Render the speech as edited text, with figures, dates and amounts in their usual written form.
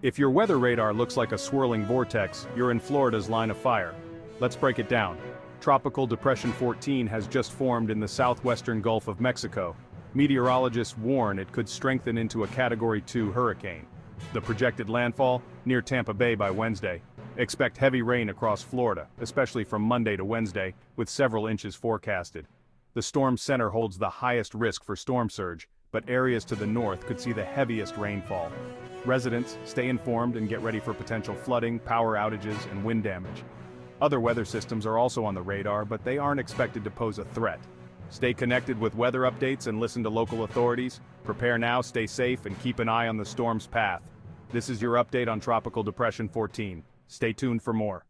If your weather radar looks like a swirling vortex, you're in Florida's line of fire. Let's break it down. Tropical Depression 14 has just formed in the southwestern Gulf of Mexico. Meteorologists warn it could strengthen into a Category 2 hurricane. The projected landfall, near Tampa Bay by Wednesday. Expect heavy rain across Florida, especially from Monday to Wednesday, with several inches forecasted. The storm center holds the highest risk for storm surge, but areas to the north could see the heaviest rainfall. Residents, stay informed and get ready for potential flooding, power outages, and wind damage. Other weather systems are also on the radar, but they aren't expected to pose a threat. Stay connected with weather updates and listen to local authorities. Prepare now, stay safe, and keep an eye on the storm's path. This is your update on Tropical Depression 14. Stay tuned for more.